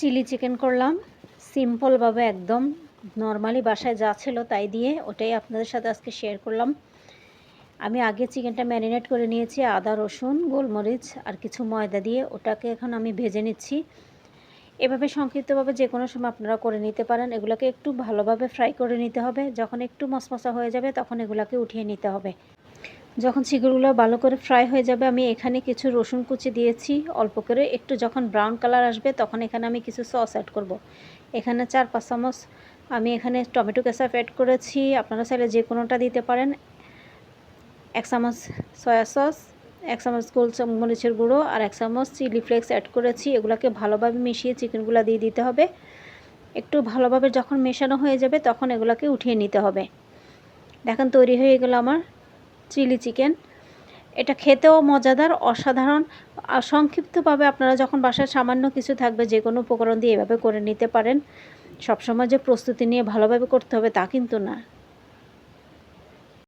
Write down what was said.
Chilli chicken করলাম সিম্পলভাবে, একদম নর্মালি বাসায় যা ছিল তাই দিয়ে, ওটাই আপনাদের সাথে আজকে শেয়ার করলাম। আমি আগে চিকেনটা ম্যারিনেট করে নিয়েছি আদা, রসুন, গোলমরিচ আর কিছু ময়দা দিয়ে। ওটাকে এখন আমি ভেজে নিচ্ছি। এভাবে সংক্ষিপ্তভাবে যে কোনো সময় আপনারা করে নিতে পারেন। এগুলোকে একটু ভালোভাবে ফ্রাই করে নিতে হবে। যখন একটু মশমশা হয়ে যাবে তখন এগুলোকে উঠিয়ে নিতে হবে। যখন চিকেনগুলো ভালো করে ফ্রাই হয়ে যাবে, আমি এখানে কিছু রসুন কুচি দিয়েছি অল্প করে। একটু যখন ব্রাউন কালার আসবে তখন এখানে আমি কিছু সস অ্যাড করব। এখানে 4-5 চামচ আমি এখানে টমেটো কেচাপ অ্যাড করেছি। আপনারা চাইলে যে কোনোটা দিতে পারেন। 1 চামচ সয়া সস, 1 চামচ গোলমরিচের গুঁড়ো আর 1 চামচ চিলি ফ্লেক্স অ্যাড করেছি। এগুলোকে ভালোভাবে মিশিয়ে চিকেনগুলো দিয়ে দিতে হবে। একটু ভালোভাবে যখন মেশানো হয়ে যাবে তখন এগুলোকে উঠিয়ে নিতে হবে। দেখেন তৈরি হয়ে গেল আমার চিলি চিকেন। এটা খেতেও মজাদার, অসাধারণ। সংক্ষিপ্তভাবে আপনারা যখন বাসায় সামান্য কিছু থাকবে যে কোনো উপকরণ দিয়ে এভাবে করে নিতে পারেন। সবসময় যে প্রস্তুতি নিয়ে ভালোভাবে করতে হবে তা কিন্তু না।